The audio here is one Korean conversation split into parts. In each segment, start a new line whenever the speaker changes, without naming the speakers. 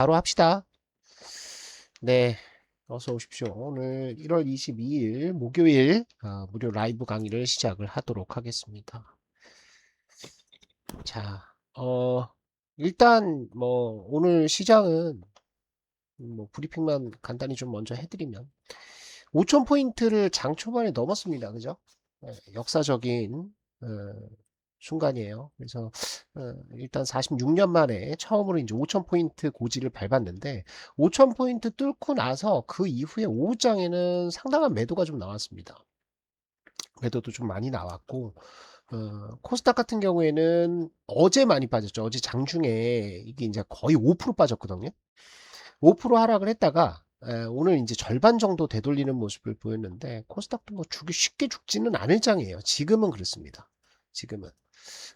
바로 합시다. 네, 어서 오십시오. 오늘 1월 22일 목요일 무료 라이브 강의를 시작을 하도록 하겠습니다. 자, 일단 뭐 오늘 시장은 뭐 브리핑만 간단히 좀 먼저 해드리면 5,000포인트를 장 초반에 넘었습니다. 그죠? 네, 역사적인 어, 순간이에요. 그래서 일단 46년 만에 처음으로 이제 5,000포인트 고지를 밟았는데 5,000포인트 뚫고 나서 그 이후에 오후장에는 상당한 매도가 좀 나왔습니다. 매도도 좀 많이 나왔고 코스닥 같은 경우에는 어제 많이 빠졌죠. 어제 장중에 이게 이제 거의 5% 빠졌거든요. 5% 하락을 했다가 오늘 이제 절반 정도 되돌리는 모습을 보였는데 코스닥도 뭐 죽이 쉽게 죽지는 않을 장이에요. 지금은 그렇습니다. 지금은.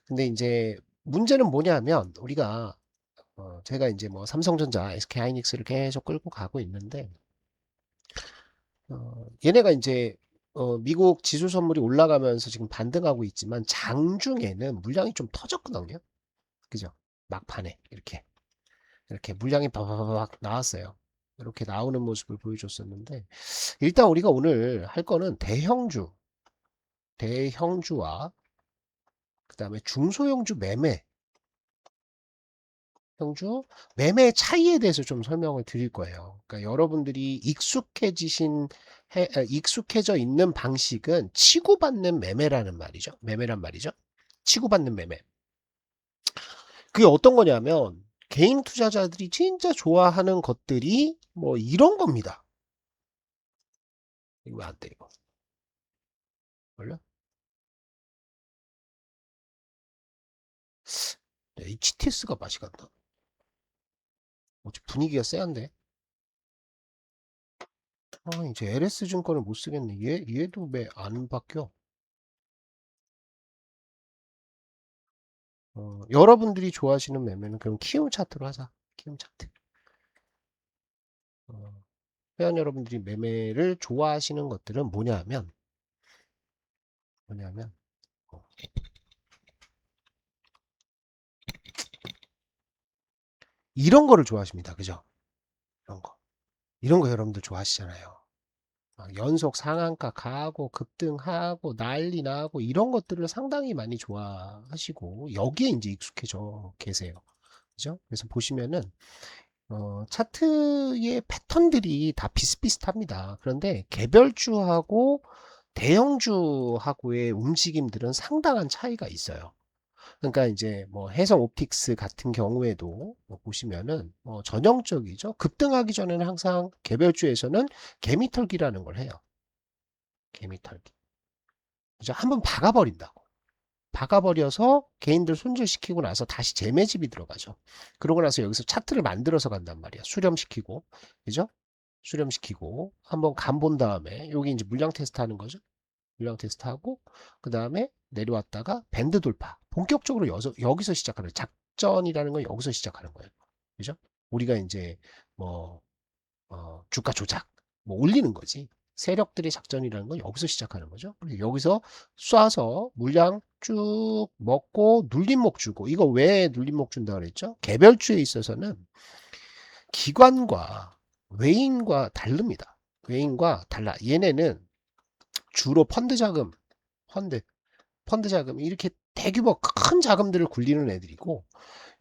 근데 이제 문제는 뭐냐면 우리가 제가 이제 뭐 삼성전자, SK하이닉스를 계속 끌고 가고 있는데 얘네가 이제 미국 지수 선물이 올라가면서 지금 반등하고 있지만 장중에는 물량이 좀 터졌거든요. 그죠? 막판에 이렇게 물량이 바바바박 나왔어요. 이렇게 나오는 모습을 보여줬었는데 일단 우리가 오늘 할 거는 대형주와 그 다음에 중소형주 형주 매매 차이에 대해서 좀 설명을 드릴 거예요. 그러니까 여러분들이 익숙해져 있는 방식은 치고받는 매매라는 말이죠. 매매란 말이죠. 치고받는 매매. 그게 어떤 거냐면 개인 투자자들이 진짜 좋아하는 것들이 뭐 이런 겁니다. 이거 왜 안 돼, 이거. 걸려? HTS가 맛이 간다. 어째 분위기가 쎄한데? 이제 LS증권을 못 쓰겠네. 얘도 왜 안 바뀌어? 여러분들이 좋아하시는 매매는 그럼 키움 차트로 하자. 키움 차트. 회원 여러분들이 매매를 좋아하시는 것들은 뭐냐면, 어, 이런 거를 좋아하십니다. 그죠? 이런 거. 이런 거 여러분들 좋아하시잖아요. 막 연속 상한가 가고 급등하고 난리 나고 이런 것들을 상당히 많이 좋아하시고 여기에 이제 익숙해져 계세요. 그죠? 그래서 보시면은 차트의 패턴들이 다 비슷비슷합니다. 그런데 개별주하고 대형주하고의 움직임들은 상당한 차이가 있어요. 그러니까 이제 뭐 해성 옵틱스 같은 경우에도 뭐 보시면은 전형적이죠. 급등하기 전에는 항상 개별주에서는 개미털기라는 걸 해요. 개미털기. 그죠? 한번 박아버린다고. 박아버려서 개인들 손절시키고 나서 다시 재매집이 들어가죠. 그러고 나서 여기서 차트를 만들어서 간단 말이야. 수렴시키고. 그죠? 수렴시키고 한번 간 본 다음에 여기 이제 물량 테스트 하는 거죠. 물량 테스트 하고 그 다음에 내려왔다가 밴드 돌파. 본격적으로 여기서 시작하는 작전이라는 건 여기서 시작하는 거예요. 그죠? 우리가 이제 뭐 주가 조작 뭐 올리는 거지. 세력들의 작전이라는 건 여기서 시작하는 거죠. 그리고 여기서 쏴서 물량 쭉 먹고 눌림목 주고 이거 왜 눌림목 준다 그랬죠? 개별주에 있어서는 기관과 외인과 다릅니다. 외인과 달라. 얘네는 주로 펀드, 펀드 자금, 이렇게 대규모 큰 자금들을 굴리는 애들이고,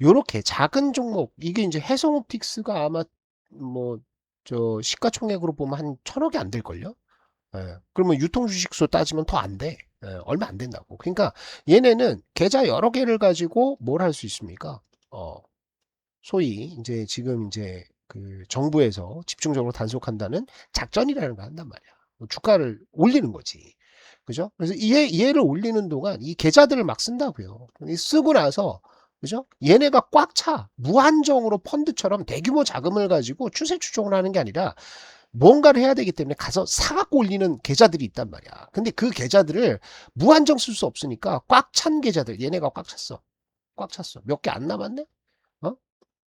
요렇게 작은 종목, 이게 이제 해성옵틱스가 아마 뭐, 시가총액으로 보면 한 1,000억이 안 될걸요? 예. 그러면 유통주식수 따지면 더 안 돼. 예, 얼마 안 된다고. 그러니까 얘네는 계좌 여러 개를 가지고 뭘 할 수 있습니까? 소위 이제 지금 이제 그 정부에서 집중적으로 단속한다는 작전이라는 걸 한단 말이야. 뭐 주가를 올리는 거지. 그죠? 그래서 얘를 올리는 동안 이 계좌들을 막 쓴다고요. 쓰고 나서 그죠? 얘네가 꽉 차. 무한정으로 펀드처럼 대규모 자금을 가지고 추세 추종을 하는 게 아니라 뭔가를 해야 되기 때문에 가서 사갖고 올리는 계좌들이 있단 말이야. 근데 그 계좌들을 무한정 쓸 수 없으니까 꽉 찬 계좌들, 얘네가 꽉 찼어. 꽉 찼어. 몇 개 안 남았네? 어?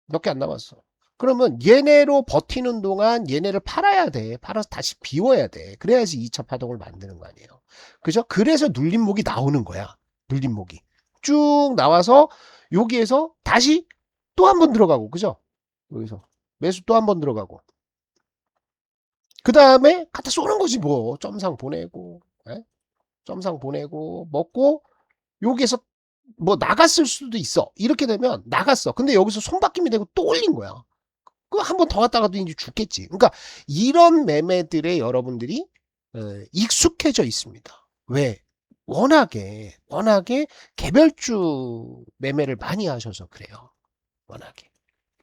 몇 개 안 남았어. 그러면 얘네로 버티는 동안 얘네를 팔아야 돼. 팔아서 다시 비워야 돼. 그래야지 2차 파동을 만드는 거 아니에요. 그죠? 그래서 눌림목이 나오는 거야. 눌림목이. 쭉 나와서 여기에서 다시 또 한 번 들어가고, 그죠? 여기서. 매수 또 한 번 들어가고. 그 다음에 갖다 쏘는 거지 뭐. 점상 보내고, 예? 점상 보내고 먹고 여기에서 뭐 나갔을 수도 있어. 이렇게 되면 나갔어. 근데 여기서 손바뀜이 되고 또 올린 거야. 그 한 번 더 갔다가도 이제 죽겠지. 그러니까 이런 매매들에 여러분들이 익숙해져 있습니다. 왜? 워낙에 개별주 매매를 많이 하셔서 그래요. 워낙에.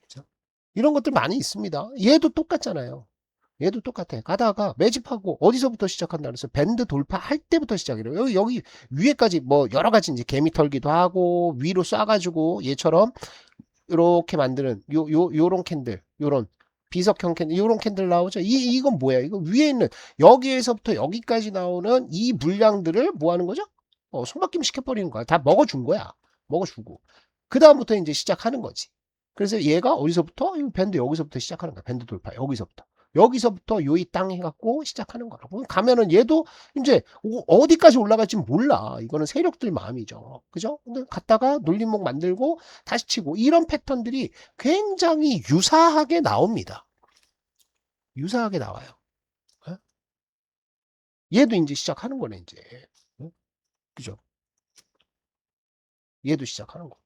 그죠? 이런 것들 많이 있습니다. 얘도 똑같잖아요. 얘도 똑같아. 가다가 매집하고 어디서부터 시작한다 그래서 밴드 돌파할 때부터 시작이래요. 여기 위에까지 뭐 여러 가지 이제 개미 털기도 하고 위로 쏴가지고 얘처럼 이렇게 만드는 요런 캔들, 요런 비석형 캔들, 요런 캔들 나오죠. 이건 뭐야? 이거 위에 있는 여기에서부터 여기까지 나오는 이 물량들을 뭐 하는 거죠? 손바뀜 시켜버리는 거야. 다 먹어준 거야. 먹어주고. 그 다음부터 이제 시작하는 거지. 그래서 얘가 어디서부터? 이 밴드 여기서부터 시작하는 거야. 밴드 돌파. 여기서부터 요이 땅 해갖고 시작하는 거라고. 가면은 얘도 이제 어디까지 올라갈지 몰라. 이거는 세력들 마음이죠. 그죠? 근데 갔다가 눌림목 만들고 다시 치고 이런 패턴들이 굉장히 유사하게 나옵니다. 유사하게 나와요. 예? 얘도 이제 시작하는 거네, 이제. 예? 그죠? 얘도 시작하는 거고.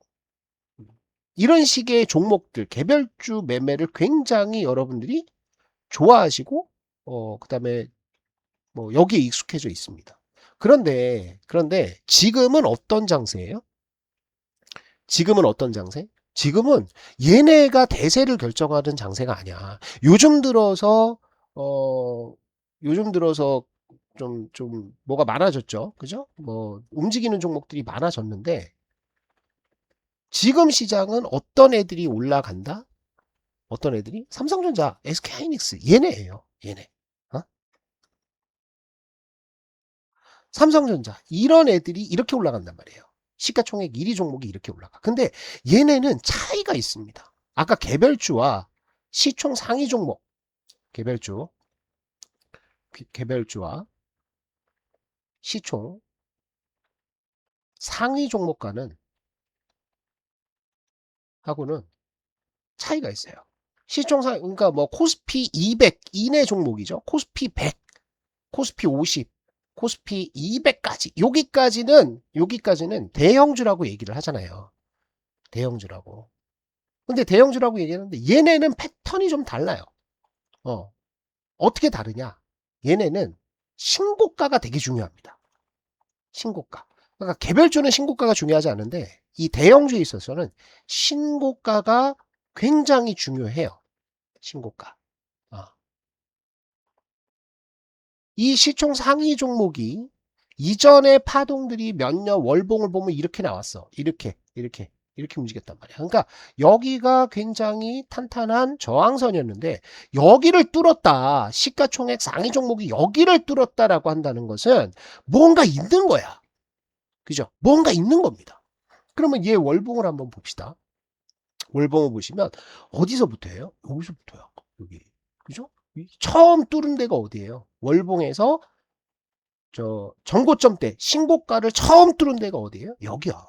이런 식의 종목들, 개별주 매매를 굉장히 여러분들이 좋아하시고, 그 다음에 뭐 여기에 익숙해져 있습니다. 그런데 지금은 어떤 장세예요? 지금은 어떤 장세? 지금은 얘네가 대세를 결정하는 장세가 아니야. 요즘 들어서 어 요즘 들어서 좀 뭐가 많아졌죠. 그죠? 뭐 움직이는 종목들이 많아졌는데 지금 시장은 어떤 애들이 올라간다? 어떤 애들이? 삼성전자, SK하이닉스 얘네예요. 얘네. 어? 삼성전자 이런 애들이 이렇게 올라간단 말이에요. 시가총액 1위 종목이 이렇게 올라가. 근데 얘네는 차이가 있습니다. 아까 개별주와 시총 상위 종목, 개별주와 시총 상위 종목과는 하고는 차이가 있어요. 시총 상위 그러니까 뭐 코스피 200 이내 종목이죠. 코스피 100, 코스피 50, 코스피 200까지 여기까지는 대형주라고 얘기를 하잖아요. 대형주라고. 근데 대형주라고 얘기하는데 얘네는 패턴이 좀 달라요. 어떻게 다르냐? 얘네는 신고가가 되게 중요합니다. 신고가. 그러니까 개별주는 신고가가 중요하지 않은데 이 대형주에 있어서는 신고가가 굉장히 중요해요. 신고가. 이 시총 상위 종목이 이전의 파동들이 몇 년 월봉을 보면 이렇게 나왔어. 이렇게 움직였단 말이야. 그러니까 여기가 굉장히 탄탄한 저항선이었는데 여기를 뚫었다. 시가총액 상위 종목이 여기를 뚫었다라고 한다는 것은 뭔가 있는 거야. 그죠? 뭔가 있는 겁니다. 그러면 얘 월봉을 한번 봅시다. 월봉을 보시면 어디서부터예요? 여기서부터요. 여기. 그죠? 처음 뚫은 데가 어디예요? 월봉에서 저 전고점 때 신고가를 처음 뚫은 데가 어디예요? 여기야.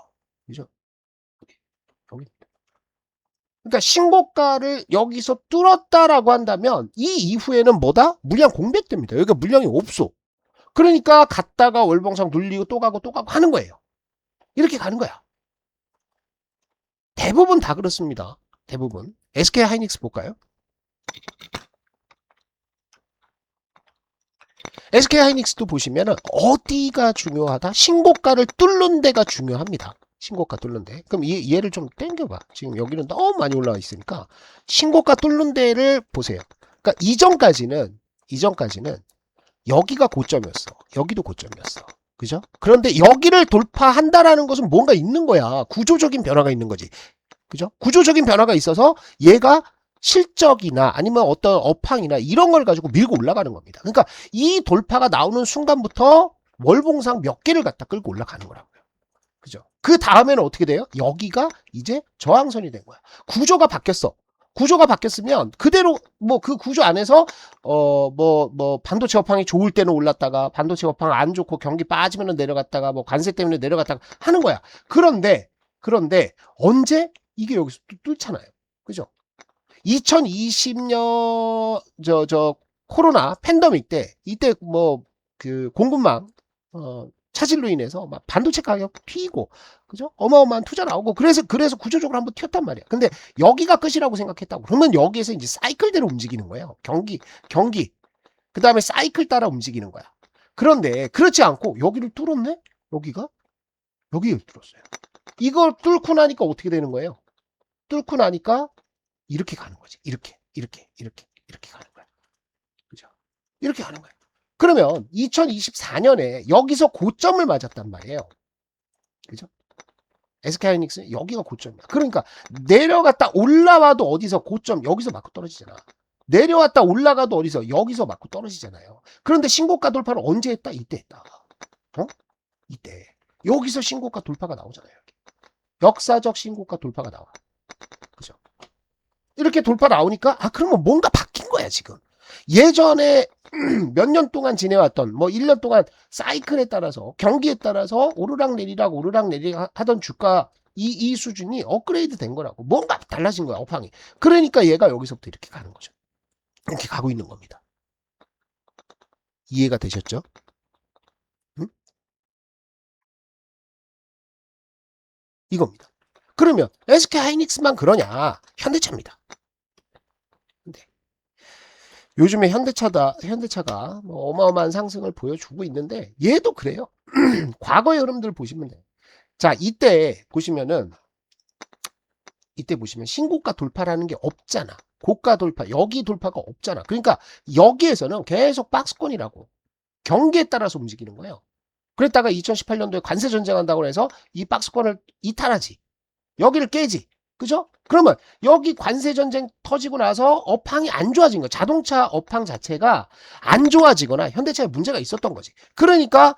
그죠? 여기. 그러니까 신고가를 여기서 뚫었다라고 한다면 이 이후에는 뭐다? 물량 공백됩니다. 여기가 물량이 없어. 그러니까 갔다가 월봉상 눌리고 또 가고 하는 거예요. 이렇게 가는 거야. 대부분 다 그렇습니다. 대부분. SK하이닉스 볼까요? SK하이닉스도 보시면 어디가 중요하다? 신고가를 뚫는 데가 중요합니다. 신고가 뚫는 데. 그럼 얘를 좀 당겨봐. 지금 여기는 너무 많이 올라와 있으니까 신고가 뚫는 데를 보세요. 그러니까 이전까지는 여기가 고점이었어. 여기도 고점이었어. 그죠? 그런데 여기를 돌파한다라는 것은 뭔가 있는 거야. 구조적인 변화가 있는 거지. 그죠? 구조적인 변화가 있어서 얘가 실적이나 아니면 어떤 업황이나 이런 걸 가지고 밀고 올라가는 겁니다. 그러니까 이 돌파가 나오는 순간부터 월봉상 몇 개를 갖다 끌고 올라가는 거라고요. 그죠? 그 다음에는 어떻게 돼요? 여기가 이제 저항선이 된 거야. 구조가 바뀌었어. 구조가 바뀌었으면 그대로 뭐 그 구조 안에서 반도체 업황이 좋을 때는 올랐다가 반도체 업황 안 좋고 경기 빠지면 내려갔다가 뭐 관세 때문에 내려갔다가 하는 거야. 그런데 언제 이게 여기서 뚫잖아요. 그죠? 2020년 코로나 팬데믹 때 이때 뭐 그 공급망 차질로 인해서 막 반도체 가격 튀고 그죠? 어마어마한 투자 나오고 그래서 구조적으로 한번 튀었단 말이야. 근데 여기가 끝이라고 생각했다고. 그러면 여기에서 이제 사이클대로 움직이는 거예요. 경기. 그다음에 사이클 따라 움직이는 거야. 그런데 그렇지 않고 여기를 뚫었네? 여기를 뚫었어요. 이걸 뚫고 나니까 어떻게 되는 거예요? 뚫고 나니까 이렇게 가는 거지. 이렇게 가는 거야. 그죠? 이렇게 가는 거야. 그러면 2024년에 여기서 고점을 맞았단 말이에요. 그죠? SK하이닉스 여기가 고점이야. 그러니까 내려갔다 올라와도 어디서 고점 여기서 맞고 떨어지잖아. 내려왔다 올라가도 어디서 여기서 맞고 떨어지잖아요. 그런데 신고가 돌파를 언제 했다? 이때 했다. 이때. 여기서 신고가 돌파가 나오잖아요. 역사적 신고가 돌파가 나와. 그죠? 이렇게 돌파 나오니까 그러면 뭔가 바뀐 거야 지금. 예전에 몇 년 동안 지내왔던 뭐 1년 동안 사이클에 따라서 경기에 따라서 오르락내리락 하던 주가 이 수준이 업그레이드 된 거라고. 뭔가 달라진 거야 업황이. 그러니까 얘가 여기서부터 이렇게 가는 거죠. 이렇게 가고 있는 겁니다. 이해가 되셨죠? 응? 이겁니다. 그러면 SK하이닉스만 그러냐? 현대차입니다. 근데 요즘에 현대차가 뭐 어마어마한 상승을 보여주고 있는데 얘도 그래요. 과거의 흐름들 보시면 돼요. 자, 이때 보시면 신고가 돌파라는 게 없잖아. 고가 돌파, 여기 돌파가 없잖아. 그러니까 여기에서는 계속 박스권이라고. 경기에 따라서 움직이는 거예요. 그랬다가 2018년도에 관세 전쟁한다고 해서 이 박스권을 이탈하지. 여기를 깨지. 그죠? 그러면 여기 관세 전쟁 터지고 나서 업황이 안 좋아진 거. 자동차 업황 자체가 안 좋아지거나 현대차에 문제가 있었던 거지. 그러니까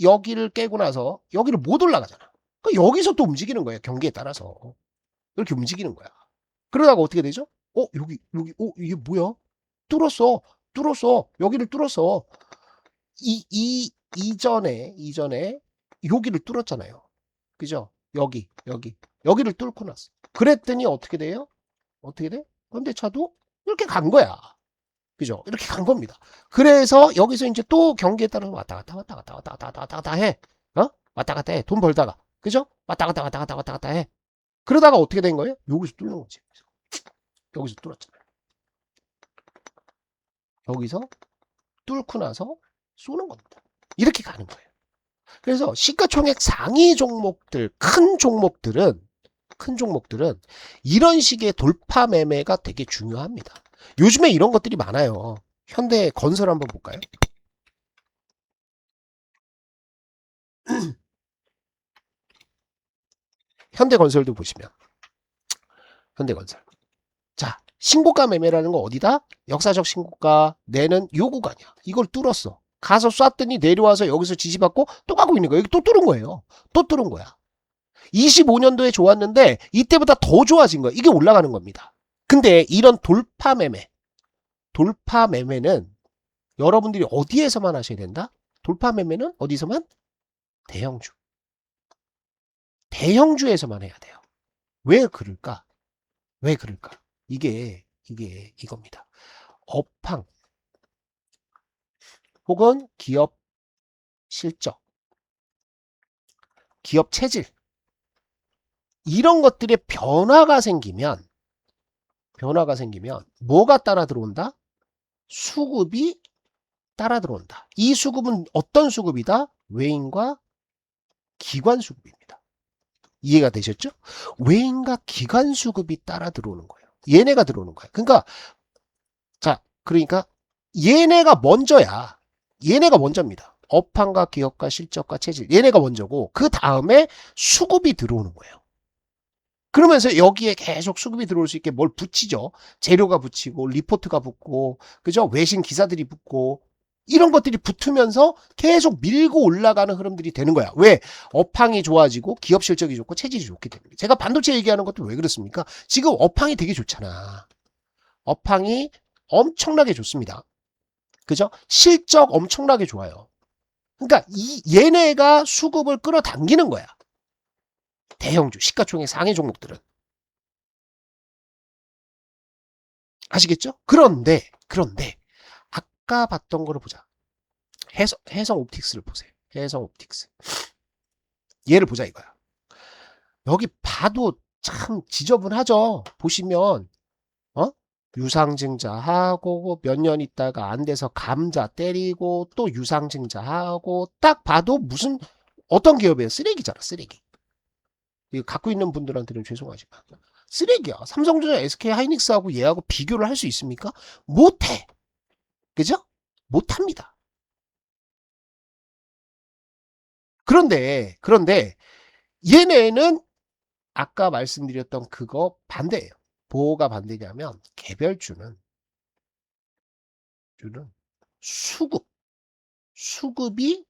여기를 깨고 나서 여기를 못 올라가잖아. 그러니까 여기서 또 움직이는 거예요. 경기에 따라서. 이렇게 움직이는 거야. 그러다가 어떻게 되죠? 이게 뭐야? 뚫었어. 여기를 뚫었어. 이전에 여기를 뚫었잖아요. 그죠? 여기를 뚫고 났어. 그랬더니 어떻게 돼요? 어떻게 돼? 현대차도 이렇게 간 거야. 그죠? 이렇게 간 겁니다. 그래서 여기서 이제 또 경기에 따라서 왔다 갔다 해. 왔다 갔다 해. 돈 벌다가. 그죠? 왔다 갔다 해. 그러다가 어떻게 된 거예요? 여기서 뚫는 거지. 여기서 뚫었잖아요. 여기서 뚫고 나서 쏘는 겁니다. 이렇게 가는 거예요. 그래서 시가총액 상위 종목들, 큰 종목들은 이런 식의 돌파 매매가 되게 중요합니다. 요즘에 이런 것들이 많아요. 현대건설 한번 볼까요? 현대건설도 보시면 현대건설. 자, 신고가 매매라는 거 어디다? 역사적 신고가 내는 요 구간이야. 이걸 뚫었어. 가서 쐈더니 내려와서 여기서 지지받고 또 가고 있는 거야. 여기 또 뚫은 거예요. 또 뚫은 거야. 25년도에 좋았는데 이때보다 더 좋아진 거야. 이게 올라가는 겁니다. 근데 이런 돌파 매매는 여러분들이 어디에서만 하셔야 된다? 돌파 매매는 어디서만? 대형주. 대형주에서만 해야 돼요. 왜 그럴까? 이게 이겁니다. 업황 혹은 기업 실적, 기업 체질 이런 것들의 변화가 생기면 뭐가 따라 들어온다? 수급이 따라 들어온다. 이 수급은 어떤 수급이다? 외인과 기관 수급입니다. 이해가 되셨죠? 외인과 기관 수급이 따라 들어오는 거예요. 얘네가 들어오는 거예요. 그러니까 얘네가 먼저야. 얘네가 먼저입니다. 업황과 기업과 실적과 체질. 얘네가 먼저고 그 다음에 수급이 들어오는 거예요. 그러면서 여기에 계속 수급이 들어올 수 있게 뭘 붙이죠. 재료가 붙이고 리포트가 붙고 그죠? 외신 기사들이 붙고 이런 것들이 붙으면서 계속 밀고 올라가는 흐름들이 되는 거야. 왜? 업황이 좋아지고 기업 실적이 좋고 체질이 좋기 때문에. 제가 반도체 얘기하는 것도 왜 그렇습니까? 지금 업황이 되게 좋잖아. 업황이 엄청나게 좋습니다. 그죠? 실적 엄청나게 좋아요. 그러니까 얘네가 수급을 끌어당기는 거야. 대형주, 시가총액 상위 종목들은. 아시겠죠? 그런데 아까 봤던 거를 보자. 해성 옵틱스를 보세요. 해성 옵틱스. 얘를 보자 이거야. 여기 봐도 참 지저분하죠. 보시면 어? 유상증자하고 몇 년 있다가 안 돼서 감자 때리고 또 유상증자하고 딱 봐도 무슨 어떤 기업이에요? 쓰레기잖아, 쓰레기. 이거 갖고 있는 분들한테는 죄송하지만 쓰레기야. 삼성전자, SK 하이닉스하고 얘하고 비교를 할 수 있습니까? 못해. 그죠? 못합니다. 그런데 얘네는 아까 말씀드렸던 그거 반대예요. 뭐가 반대냐면 개별주는 수급, 수급이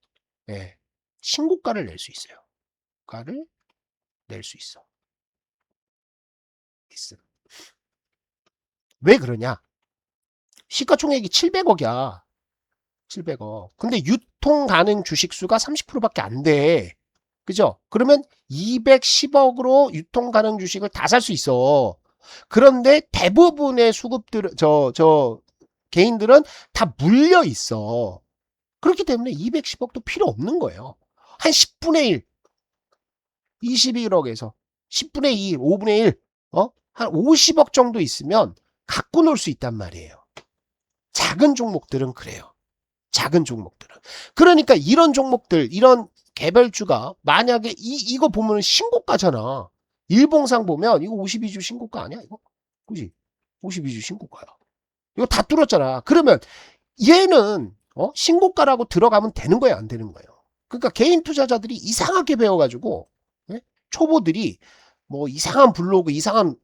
예, 신고가를 낼 수 있어요. 가를 낼 수 있어. 있음. 왜 그러냐? 시가총액이 700억이야. 700억. 근데 유통 가능 주식 수가 30%밖에 안 돼. 그죠? 그러면 210억으로 유통 가능 주식을 다 살 수 있어. 그런데 대부분의 수급들, 개인들은 다 물려 있어. 그렇기 때문에 210억도 필요 없는 거예요. 한 10분의 1, 21억에서 10분의 2, 5분의 1, 한 50억 정도 있으면 갖고 놀 수 있단 말이에요. 작은 종목들은 그래요. 작은 종목들은. 그러니까 이런 종목들, 이런 개별주가 만약에 이거 보면 신고가잖아. 일봉상 보면 이거 52주 신고가 아니야? 이거? 그지? 52주 신고가야. 이거 다 뚫었잖아. 그러면 얘는 신고가라고 들어가면 되는 거예요, 안 되는 거예요? 그러니까 개인 투자자들이 이상하게 배워가지고 예? 초보들이 뭐 이상한 블로그, 이상한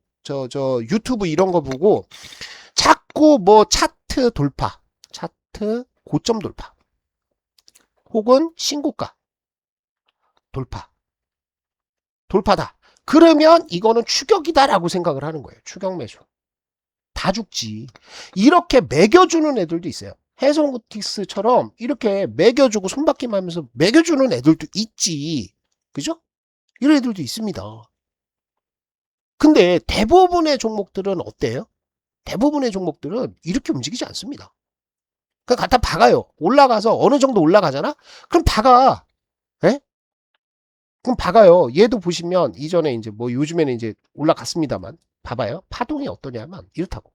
유튜브 이런 거 보고 자꾸 뭐 차트 돌파, 차트 고점 돌파, 혹은 신고가 돌파, 돌파다. 그러면 이거는 추격이다라고 생각을 하는 거예요. 추격 매수. 다 죽지. 이렇게 매겨주는 애들도 있어요. 해성구틱스처럼 이렇게 매겨주고 손바뀜 하면서 매겨주는 애들도 있지. 그죠? 이런 애들도 있습니다. 근데 대부분의 종목들은 어때요? 대부분의 종목들은 이렇게 움직이지 않습니다. 그냥 갖다 박아요. 올라가서 어느 정도 올라가잖아? 그럼 박아. 예? 그럼 박아요. 얘도 보시면 이전에 이제 뭐 요즘에는 이제 올라갔습니다만 봐봐요. 파동이 어떠냐면 이렇다고.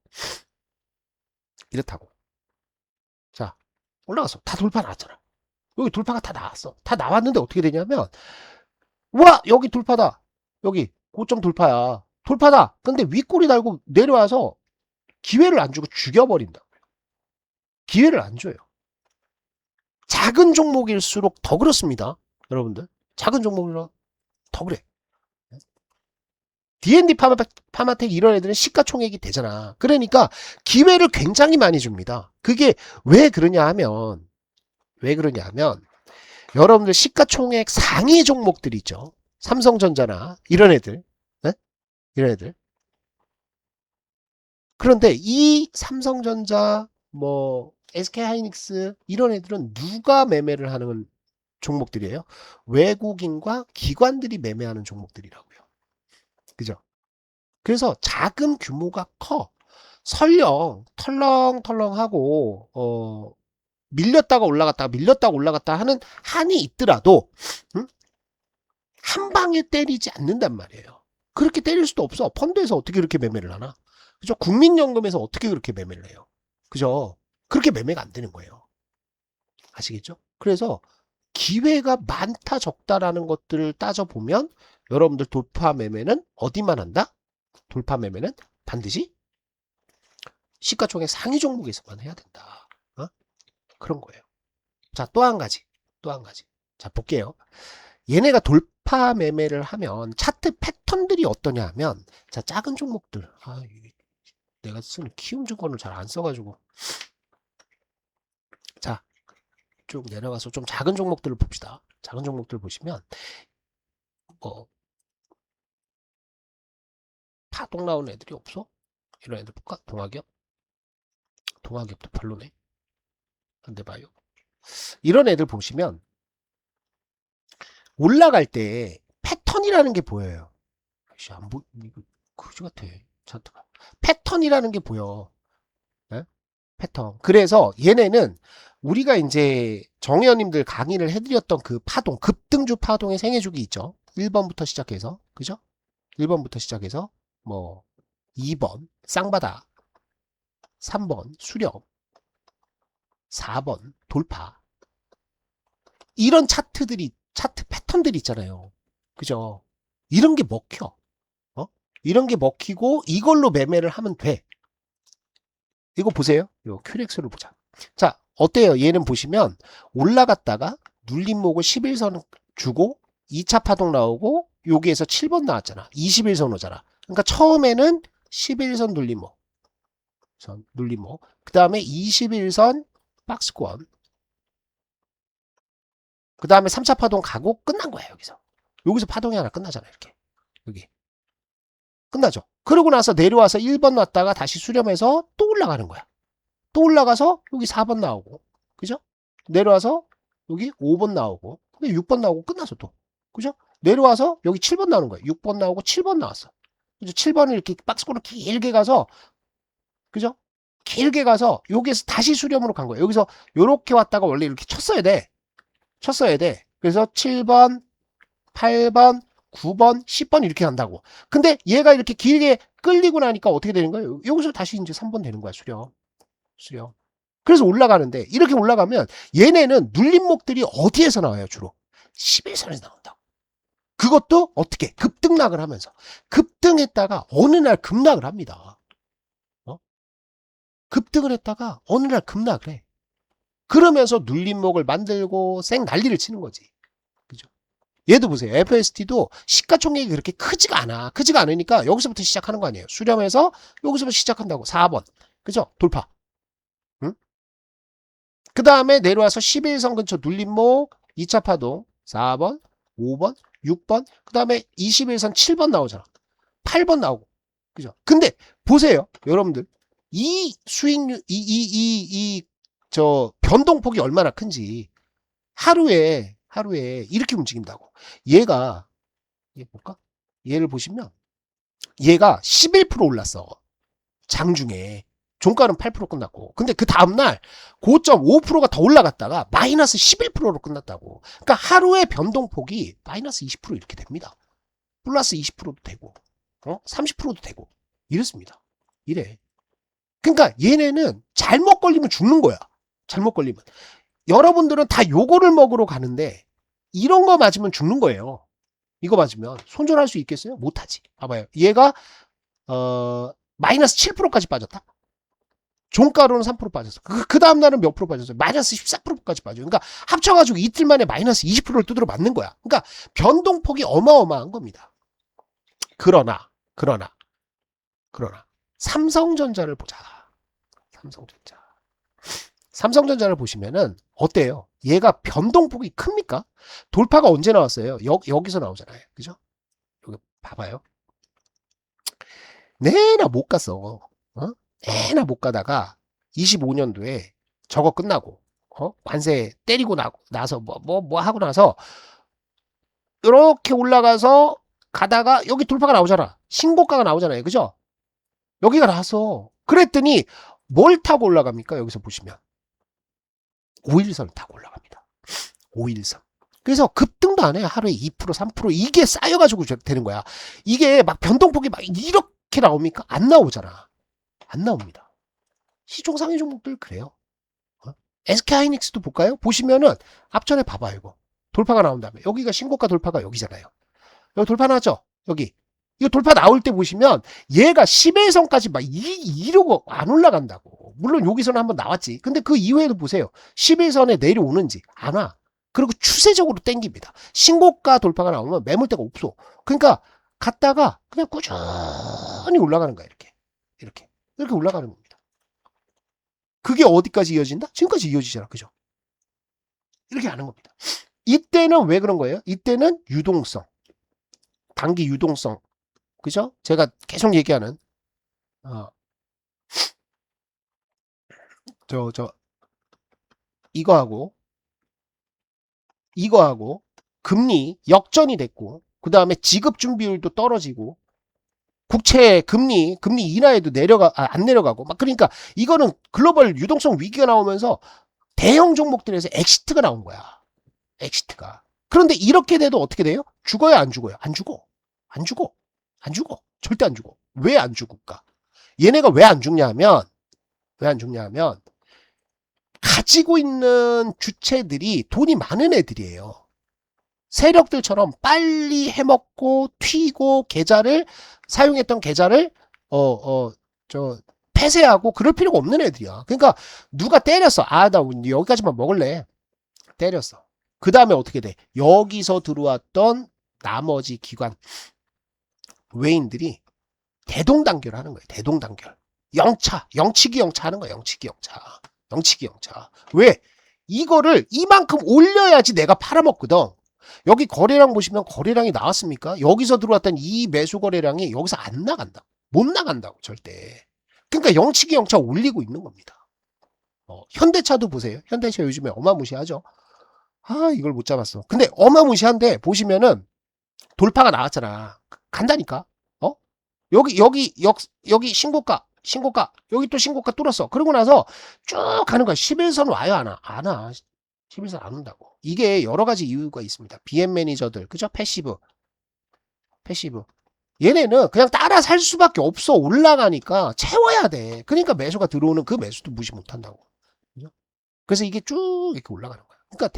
자, 올라갔어. 다 돌파 나왔잖아. 여기 돌파가 다 나왔어. 다 나왔는데 어떻게 되냐면 와 여기 돌파다. 여기 고점 돌파야. 돌파다. 근데 윗꼬리 달고 내려와서 기회를 안 주고 죽여버린다. 기회를 안 줘요. 작은 종목일수록 더 그렇습니다. 여러분들. 작은 종목일수록 더 그래. D&D 파마텍 이런 애들은 시가총액이 되잖아. 그러니까 기회를 굉장히 많이 줍니다. 그게 왜 그러냐 하면 여러분들 시가총액 상위 종목들 있죠. 삼성전자나 이런 애들. 네? 이런 애들. 그런데 이 삼성전자 뭐 SK하이닉스 이런 애들은 누가 매매를 하는 종목들이에요? 외국인과 기관들이 매매하는 종목들이라고요. 그죠? 그래서 자금 규모가 커. 설령 털렁털렁하고 밀렸다가 올라갔다 하는 한이 있더라도 응? 한 방에 때리지 않는단 말이에요. 그렇게 때릴 수도 없어. 펀드에서 어떻게 그렇게 매매를 하나? 그죠? 국민연금에서 어떻게 그렇게 매매를 해요? 그죠? 그렇게 매매가 안 되는 거예요. 아시겠죠? 그래서 기회가 많다 적다라는 것들을 따져보면 여러분들 돌파 매매는 어디만 한다? 돌파 매매는 반드시 시가총액 상위 종목에서만 해야 된다. 그런 거예요. 자, 또 한 가지. 또 한 가지. 자, 볼게요. 얘네가 돌파 매매를 하면 차트 패턴들이 어떠냐 하면 자, 작은 종목들. 내가 쓰는 키움 증권을 잘 안 써가지고. 자, 쭉 내려가서 좀 작은 종목들을 봅시다. 작은 종목들 보시면 뭐 파동 나오는 애들이 없어? 이런 애들 볼까? 동학엽도 별로네. 근데 봐요. 이런 애들 보시면 올라갈 때 패턴이라는 게 보여요. 안 이거 그지 같아. 차트가. 패턴이라는 게 보여. 패턴. 그래서 얘네는 우리가 이제 정혜원님들 강의를 해드렸던 그 파동, 급등주 파동의 생애주기 있죠. 1번부터 시작해서, 그죠? 1번부터 시작해서, 뭐, 2번, 쌍바닥, 3번, 수렴, 4번, 돌파. 이런 차트 패턴들이 있잖아요. 그죠? 이런 게 먹혀. 이런 게 먹히고 이걸로 매매를 하면 돼. 이거 보세요. 요 큐렉스를 보자. 자, 어때요? 얘는 보시면 올라갔다가 눌림목을 11선 주고 2차 파동 나오고 여기에서 7번 나왔잖아. 21선 오잖아. 그러니까 처음에는 11선 눌림목. 그 다음에 21선 박스권. 그 다음에 3차 파동 가고 끝난 거야, 여기서. 여기서 파동이 하나 끝나잖아, 이렇게. 여기. 끝나죠. 그러고 나서 내려와서 1번 왔다가 다시 수렴해서 또 올라가는 거야. 또 올라가서 여기 4번 나오고. 그죠? 내려와서 여기 5번 나오고. 근데 6번 나오고 끝났어, 또. 그죠? 내려와서 여기 7번 나오는 거야. 6번 나오고 7번 나왔어. 그죠? 7번을 이렇게 박스권을 길게 가서, 그죠? 길게 가서 여기에서 다시 수렴으로 간 거야. 여기서 요렇게 왔다가 원래 이렇게 쳤어야 돼. 쳤어야 돼. 그래서 7번, 8번, 9번, 10번 이렇게 간다고. 근데 얘가 이렇게 길게 끌리고 나니까 어떻게 되는 거예요? 여기서 다시 이제 3번 되는 거야, 수렴. 수렴. 그래서 올라가는데 이렇게 올라가면 얘네는 눌림목들이 어디에서 나와요, 주로? 11선에서 나온다고. 그것도 어떻게? 급등락을 하면서. 급등했다가 어느 날 급락을 합니다. 급등을 했다가 어느 날 급락을 해. 그러면서 눌림목을 만들고 쌩 난리를 치는 거지. 그죠? 얘도 보세요. FST도 시가총액이 그렇게 크지가 않아. 크지가 않으니까 여기서부터 시작하는 거 아니에요. 수렴해서 여기서부터 시작한다고. 4번. 그죠? 돌파. 응? 그 다음에 내려와서 11선 근처 눌림목 2차 파동 4번, 5번, 6번, 그 다음에 21선 7번 나오잖아. 8번 나오고. 그죠? 근데 보세요. 여러분들. 이 수익률, 저 변동폭이 얼마나 큰지 하루에 이렇게 움직인다고. 얘가, 얘 볼까? 얘를 보시면 얘가 11% 올랐어. 장중에. 종가는 8% 끝났고. 근데 그 다음날 고점 5%가 더 올라갔다가 마이너스 11%로 끝났다고. 그러니까 하루의 변동폭이 마이너스 20% 이렇게 됩니다. 플러스 20%도 되고, 30%도 되고. 이렇습니다. 이래. 그러니까 얘네는 잘못 걸리면 죽는 거야. 잘못 걸리면. 여러분들은 다 요거를 먹으러 가는데 이런 거 맞으면 죽는 거예요. 이거 맞으면 손절할 수 있겠어요? 못하지. 봐봐요. 얘가 마이너스 7%까지 빠졌다. 종가로는 3% 빠졌어. 그 다음날은 몇 프로 빠졌어요? 마이너스 14%까지 빠져요. 그러니까 합쳐가지고 이틀 만에 마이너스 20%를 두드려 맞는 거야. 그러니까 변동폭이 어마어마한 겁니다. 그러나 삼성전자를 보자. 삼성전자를 보시면은 어때요? 얘가 변동폭이 큽니까? 돌파가 언제 나왔어요? 여기서 나오잖아요. 그죠? 여기 봐봐요. 내나 못 갔어. 내나 못 가다가 25년도에 저거 끝나고 관세 때리고 나서 뭐 하고 나서 이렇게 올라가서 가다가 여기 돌파가 나오잖아. 신고가가 나오잖아요. 그죠? 여기가 나왔어. 그랬더니 뭘 타고 올라갑니까? 여기서 보시면 5일선을 타고 올라갑니다. 5일선. 그래서 급등도 안 해요. 하루에 2%, 3% 이게 쌓여가지고 되는 거야. 이게 막 변동폭이 막 이렇게 나옵니까? 안 나오잖아. 안 나옵니다. 시종상위 종목들 그래요. SK하이닉스도 볼까요? 보시면은 앞전에 봐봐요. 이거 돌파가 나온 다음에 여기가 신고가 돌파가 여기잖아요. 여기 돌파 나왔죠? 여기 이거 돌파 나올 때 보시면 얘가 11선까지 막 이러고 안 올라간다고. 물론 여기서는 한번 나왔지. 근데 그 이후에도 보세요. 11선에 내려오는지 안 와. 그리고 추세적으로 땡깁니다. 신고가 돌파가 나오면 매물대가 없어. 그러니까 갔다가 그냥 꾸준히 올라가는 거야. 이렇게 올라가는 겁니다. 그게 어디까지 이어진다? 지금까지 이어지잖아. 그죠? 이렇게 하는 겁니다. 이때는 왜 그런 거예요? 이때는 유동성. 단기 유동성. 그죠? 제가 계속 얘기하는 이거하고 금리 역전이 됐고 그 다음에 지급 준비율도 떨어지고 국채 금리 인하에도 안 내려가고 막 그러니까 이거는 글로벌 유동성 위기가 나오면서 대형 종목들에서 엑시트가 나온 거야. 엑시트가. 그런데 이렇게 돼도 어떻게 돼요? 죽어요, 안 죽어요? 안 죽어. 안 죽어. 안 죽어. 절대 안 죽어. 왜 안 죽을까? 얘네가 왜 안 죽냐 하면 가지고 있는 주체들이 돈이 많은 애들이에요. 세력들처럼 빨리 해먹고 튀고 사용했던 계좌를 폐쇄하고 그럴 필요가 없는 애들이야. 그러니까 누가 때렸어. 아, 나 여기까지만 먹을래. 때렸어. 그 다음에 어떻게 돼? 여기서 들어왔던 나머지 기관 외인들이 대동단결 하는 거예요. 대동단결. 영치기 영차 하는 거예요. 영치기 영차. 왜? 이거를 이만큼 올려야지 내가 팔아먹거든. 여기 거래량 보시면 거래량이 나왔습니까? 여기서 들어왔던 이 매수 거래량이 여기서 안 나간다. 못 나간다고 절대. 그러니까 영치기 영차 올리고 있는 겁니다. 현대차도 보세요. 현대차 요즘에 어마무시하죠. 아, 이걸 못 잡았어. 근데 어마무시한데 보시면은 돌파가 나왔잖아. 간다니까. 여기 신고가 여기 또 신고가 뚫었어. 그러고 나서 쭉 가는 거야. 11선 와요, 안 와. 11선 안 온다고. 이게 여러 가지 이유가 있습니다. BM 매니저들, 그죠? 패시브. 얘네는 그냥 따라 살 수밖에 없어. 올라가니까 채워야 돼. 그러니까 매수가 들어오는 그 매수도 무시 못 한다고. 그죠? 그래서 이게 쭉 이렇게 올라가는 거야. 그러니까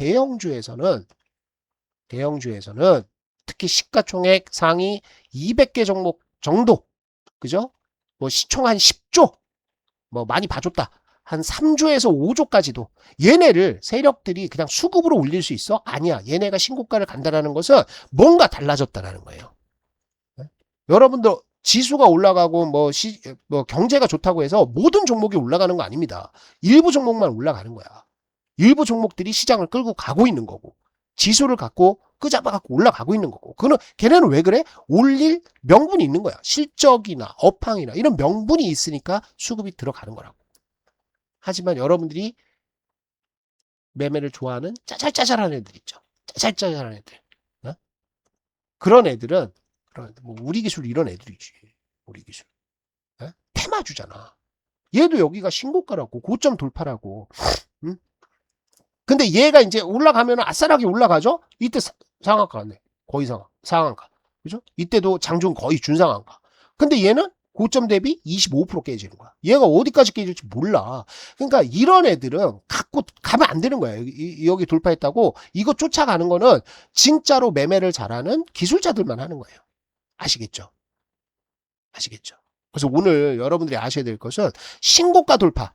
대형주에서는 특히 시가총액 상위 200개 종목 정도, 그죠? 뭐 시총 한 10조, 뭐 많이 봐줬다. 한 3조에서 5조까지도 얘네를 세력들이 그냥 수급으로 올릴 수 있어? 아니야. 얘네가 신고가를 간다라는 것은 뭔가 달라졌다라는 거예요. 네? 여러분들 지수가 올라가고 뭐 경제가 좋다고 해서 모든 종목이 올라가는 거 아닙니다. 일부 종목만 올라가는 거야. 일부 종목들이 시장을 끌고 가고 있는 거고 지수를 갖고 끄잡아갖고 올라가고 있는 거고 걔네는 왜 그래? 올릴 명분이 있는 거야. 실적이나 업황이나 이런 명분이 있으니까 수급이 들어가는 거라고. 하지만 여러분들이 매매를 좋아하는 짜잘짜잘한 애들 있죠. 짜잘짜잘한 애들. 어? 그런 애들은 뭐 우리 기술 이런 애들이지. 우리 기술. 테마주잖아. 얘도 여기가 신고가라고 고점 돌파라고. 응? 근데 얘가 이제 올라가면 아싸라게 올라가죠? 이때 상한가 같네. 거의 상한가. 그죠? 이때도 장중 거의 준상한가. 근데 얘는 고점 대비 25% 깨지는 거야. 얘가 어디까지 깨질지 몰라. 그러니까 이런 애들은 갖고 가면 안 되는 거야. 여기 돌파했다고 이거 쫓아가는 거는 진짜로 매매를 잘하는 기술자들만 하는 거예요. 아시겠죠? 그래서 오늘 여러분들이 아셔야 될 것은 신고가 돌파.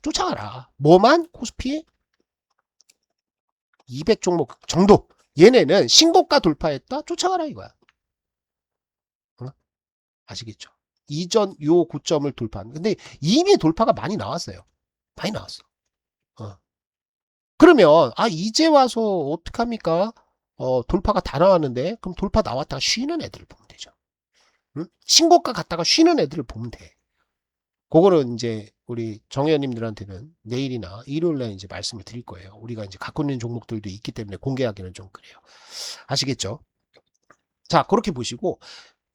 쫓아가라. 뭐만? 코스피 200 종목 정도. 얘네는 신고가 돌파했다? 쫓아가라 이거야. 아시겠죠? 이전 요 고점을 돌파한. 근데 이미 돌파가 많이 나왔어요. 많이 나왔어. 그러면 이제 와서 어떡합니까? 돌파가 다 나왔는데 그럼 돌파 나왔다가 쉬는 애들을 보면 되죠. 응? 신고가 갔다가 쉬는 애들을 보면 돼. 그거는 이제 우리 정의원님들한테는 내일이나 일요일날 이제 말씀을 드릴 거예요. 우리가 이제 갖고 있는 종목들도 있기 때문에 공개하기는 좀 그래요. 아시겠죠? 자, 그렇게 보시고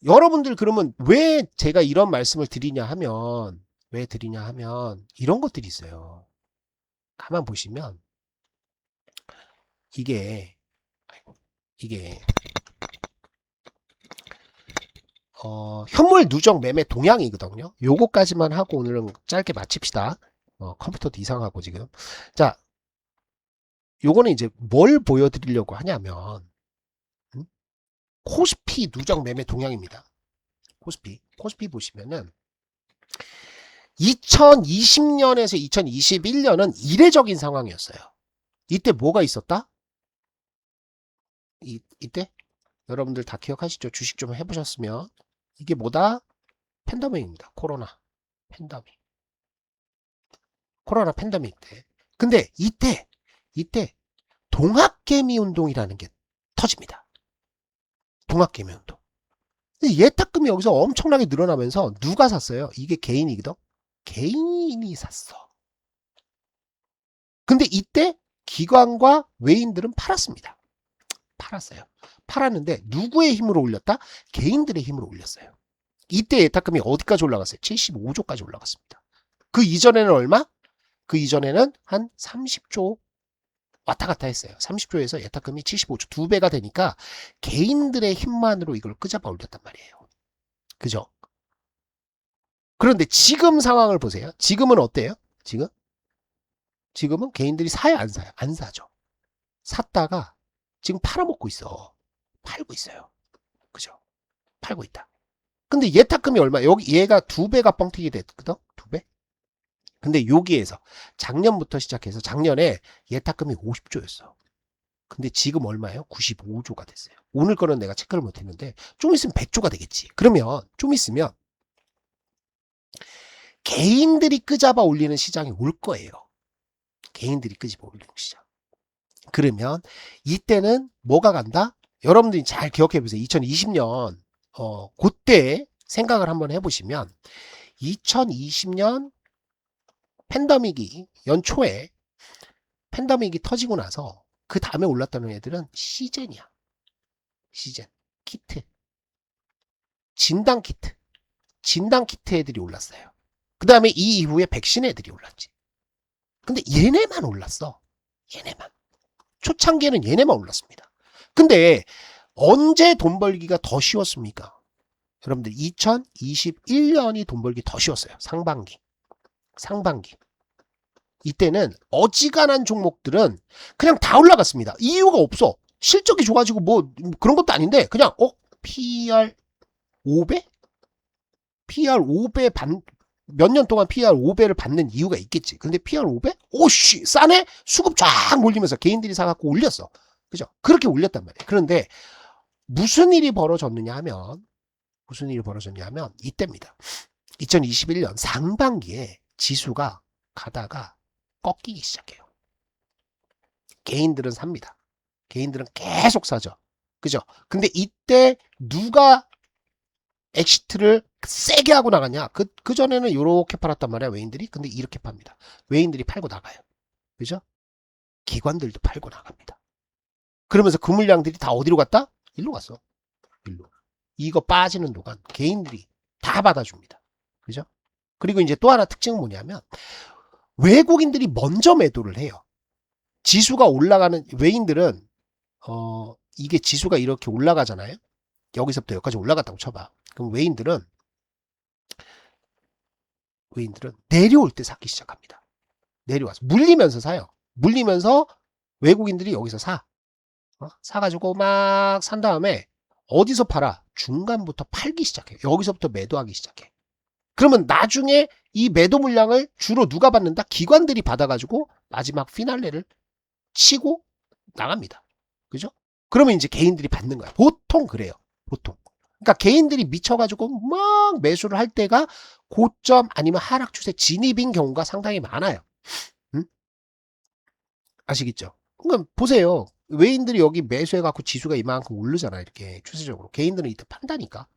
여러분들 그러면 왜 제가 이런 말씀을 드리냐 하면 이런 것들이 있어요. 가만 보시면 이게 현물 누적 매매 동향이거든요. 요거까지만 하고 오늘은 짧게 마칩시다. 컴퓨터도 이상하고 지금. 자, 요거는 이제 뭘 보여드리려고 하냐면 코스피 누적 매매 동향입니다. 코스피 보시면은 2020년에서 2021년은 이례적인 상황이었어요. 이때 뭐가 있었다? 이때 여러분들 다 기억하시죠? 주식 좀 해보셨으면 이게 뭐다? 팬데믹입니다. 코로나 팬데믹 때. 근데 이때 동학개미 운동이라는 게 터집니다. 동학개미 운동. 예탁금이 여기서 엄청나게 늘어나면서 누가 샀어요? 이게 개인이거든? 개인이 샀어. 근데 이때 기관과 외인들은 팔았습니다. 팔았는데 누구의 힘으로 올렸다? 개인들의 힘으로 올렸어요. 이때 예탁금이 어디까지 올라갔어요? 75조까지 올라갔습니다. 그 이전에는 얼마? 그 이전에는 한 30조 왔다 갔다 했어요. 30조에서 예탁금이 75조, 2배가 되니까 개인들의 힘만으로 이걸 끄잡아 올렸단 말이에요. 그죠? 그런데 지금 상황을 보세요. 지금은 어때요? 지금은 개인들이 사요, 안 사요? 안 사죠. 샀다가 지금 팔아먹고 있어. 팔고 있어요. 그죠? 팔고 있다. 근데 예탁금이 얼마? 여기 얘가 2배가 뻥튀기 됐거든? 2배? 근데 여기에서 작년부터 시작해서 작년에 예탁금이 50조였어. 근데 지금 얼마예요? 95조가 됐어요. 오늘 거는 내가 체크를 못했는데 좀 있으면 100조가 되겠지. 그러면 좀 있으면 개인들이 끄잡아 올리는 시장이 올 거예요. 개인들이 끄집어 올리는 시장. 그러면 이때는 뭐가 간다? 여러분들이 잘 기억해 보세요. 2020년 그때 생각을 한번 해보시면 2020년 팬데믹이 연초에 팬데믹이 터지고 나서 그 다음에 올랐다는 애들은 시젠이야. 시젠, 키트, 진단 키트 애들이 올랐어요. 그 다음에 이 이후에 백신 애들이 올랐지. 근데 얘네만 올랐어. 얘네만. 초창기에는 얘네만 올랐습니다. 근데 언제 돈 벌기가 더 쉬웠습니까? 여러분들 2021년이 돈 벌기 더 쉬웠어요. 상반기. 이때는 어지간한 종목들은 그냥 다 올라갔습니다. 이유가 없어. 실적이 좋아지고 뭐 그런 것도 아닌데 그냥 PR 5배? PR 5배 몇 년 동안 PR 5배를 받는 이유가 있겠지. 근데 PR 5배? 오씨 싸네? 수급 쫙 몰리면서 개인들이 사갖고 올렸어. 그죠? 그렇게 올렸단 말이에요. 그런데 무슨 일이 벌어졌느냐 하면 이때입니다. 2021년 상반기에 지수가 가다가 꺾이기 시작해요. 개인들은 삽니다. 개인들은 계속 사죠. 그죠? 근데 이때 누가 엑시트를 세게 하고 나가냐? 그 전에는 이렇게 팔았단 말이야, 외인들이. 근데 이렇게 팝니다. 외인들이 팔고 나가요. 그죠? 기관들도 팔고 나갑니다. 그러면서 그 물량들이 다 어디로 갔다? 일로 갔어. 일로. 이거 빠지는 동안 개인들이 다 받아줍니다. 그죠? 그리고 이제 또 하나 특징은 뭐냐면 외국인들이 먼저 매도를 해요. 지수가 올라가는 외인들은 이게 지수가 이렇게 올라가잖아요. 여기서부터 여기까지 올라갔다고 쳐봐. 그럼 외인들은 내려올 때 사기 시작합니다. 내려와서 물리면서 사요. 물리면서 외국인들이 여기서 사가지고 막 산 다음에 어디서 팔아? 중간부터 팔기 시작해. 여기서부터 매도하기 시작해. 그러면 나중에 이 매도 물량을 주로 누가 받는다? 기관들이 받아가지고 마지막 피날레를 치고 나갑니다. 그죠? 그러면 이제 개인들이 받는 거야. 보통 그래요. 보통. 그러니까 개인들이 미쳐가지고 막 매수를 할 때가 고점 아니면 하락 추세 진입인 경우가 상당히 많아요. 응? 아시겠죠? 그러니까 보세요. 외인들이 여기 매수해갖고 지수가 이만큼 오르잖아. 이렇게 추세적으로. 개인들은 이때 판다니까.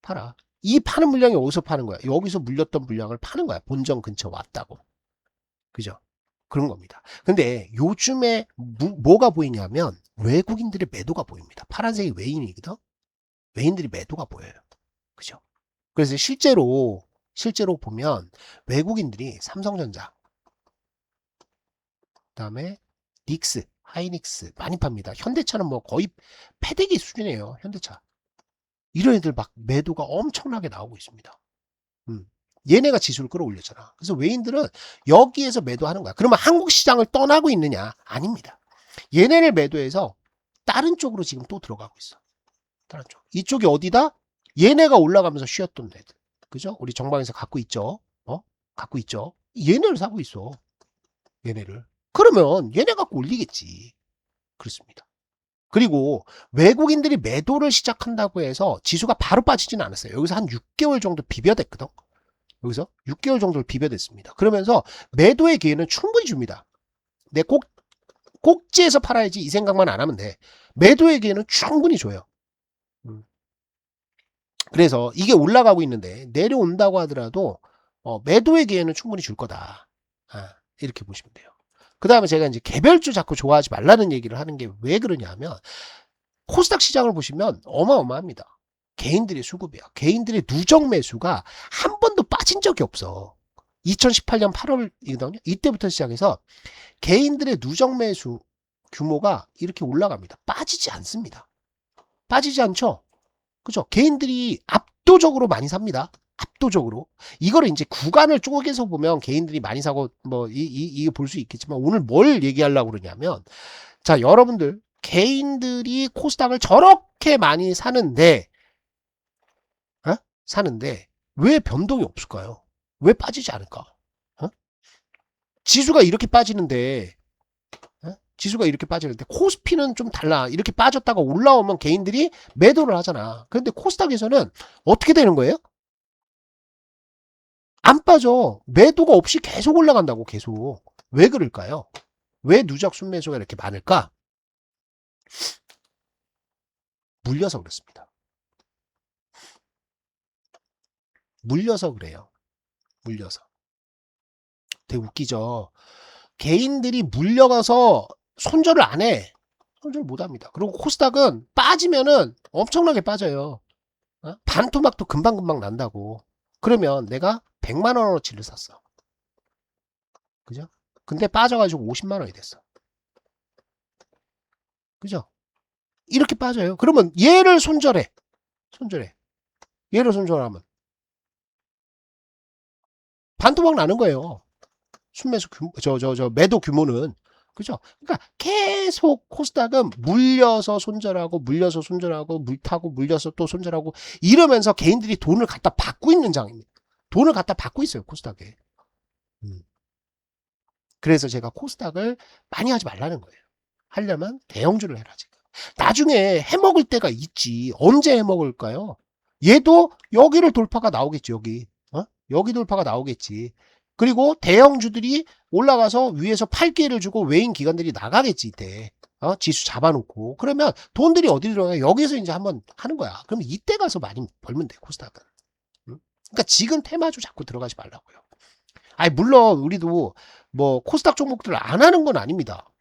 팔아. 이 파는 물량이 어디서 파는 거야? 여기서 물렸던 물량을 파는 거야. 본전 근처 왔다고. 그죠? 그런 겁니다. 근데 요즘에 뭐가 보이냐면 외국인들의 매도가 보입니다. 파란색이 외인이거든? 외인들이 매도가 보여요. 그죠? 그래서 실제로 보면 외국인들이 삼성전자, 그 다음에 닉스, 하이닉스 많이 팝니다. 현대차는 뭐 거의 패대기 수준이에요. 현대차. 이런 애들 막 매도가 엄청나게 나오고 있습니다. 얘네가 지수를 끌어올렸잖아. 그래서 외인들은 여기에서 매도하는 거야. 그러면 한국 시장을 떠나고 있느냐? 아닙니다. 얘네를 매도해서 다른 쪽으로 지금 또 들어가고 있어. 다른 쪽. 이쪽이 어디다? 얘네가 올라가면서 쉬었던 애들. 그죠? 우리 정방에서 갖고 있죠. 갖고 있죠. 얘네를 사고 있어. 얘네를. 그러면 얘네 갖고 올리겠지. 그렇습니다. 그리고 외국인들이 매도를 시작한다고 해서 지수가 바로 빠지지는 않았어요. 여기서 한 6개월 정도 비벼댔거든. 여기서 6개월 정도를 비벼댔습니다. 그러면서 매도의 기회는 충분히 줍니다. 내 꼭지에서 팔아야지 이 생각만 안 하면 돼. 매도의 기회는 충분히 줘요. 그래서 이게 올라가고 있는데 내려온다고 하더라도 매도의 기회는 충분히 줄 거다. 이렇게 보시면 돼요. 그 다음에 제가 이제 개별주 자꾸 좋아하지 말라는 얘기를 하는 게 왜 그러냐 하면 코스닥 시장을 보시면 어마어마합니다. 개인들의 수급이야. 개인들의 누적 매수가 한 번도 빠진 적이 없어. 2018년 8월이거든요. 이때부터 시작해서 개인들의 누적 매수 규모가 이렇게 올라갑니다. 빠지지 않습니다. 빠지지 않죠? 그죠? 개인들이 압도적으로 많이 삽니다. 압도적으로. 이거를 이제 구간을 쪼개서 보면 개인들이 많이 사고 이게 볼 수 있겠지만 오늘 뭘 얘기하려고 그러냐면 자, 여러분들 개인들이 코스닥을 저렇게 많이 사는데 어? 사는데 왜 변동이 없을까요? 왜 빠지지 않을까? 어? 지수가 이렇게 빠지는데 지수가 이렇게 빠지는데 코스피는 좀 달라. 이렇게 빠졌다가 올라오면 개인들이 매도를 하잖아. 그런데 코스닥에서는 어떻게 되는 거예요? 안 빠져. 매도가 없이 계속 올라간다고 계속. 왜 그럴까요? 왜 누적 순매수가 이렇게 많을까? 물려서 그렇습니다. 물려서 그래요. 물려서. 되게 웃기죠. 개인들이 물려가서 손절을 안 해. 손절 못 합니다. 그리고 코스닥은 빠지면은 엄청나게 빠져요. 반토막도 금방금방 난다고. 그러면 내가 100만 원어치를 샀어. 그죠? 근데 빠져가지고 50만 원이 됐어. 그죠? 이렇게 빠져요. 그러면 얘를 손절해. 손절해. 얘를 손절하면 반토막 나는 거예요. 순매수 규모, 매도 규모는. 그죠? 그러니까 계속 코스닥은 물려서 손절하고, 물려서 손절하고, 물타고, 물려서 또 손절하고, 이러면서 개인들이 돈을 갖다 받고 있는 장입니다. 돈을 갖다 받고 있어요, 코스닥에. 그래서 제가 코스닥을 많이 하지 말라는 거예요. 하려면 대형주를 해라, 지금. 나중에 해먹을 때가 있지. 언제 해먹을까요? 얘도 여기를 돌파가 나오겠지, 여기. 여기 돌파가 나오겠지. 그리고 대형주들이 올라가서 위에서 팔 기회를 주고 외인 기관들이 나가겠지, 이때. 지수 잡아놓고. 그러면 돈들이 어디 들어가요? 여기서 이제 한번 하는 거야. 그러면 이때 가서 많이 벌면 돼, 코스닥은. 응? 그러니까 지금 테마주 자꾸 들어가지 말라고요. 아니, 물론 우리도 뭐 코스닥 종목들을 안 하는 건 아닙니다.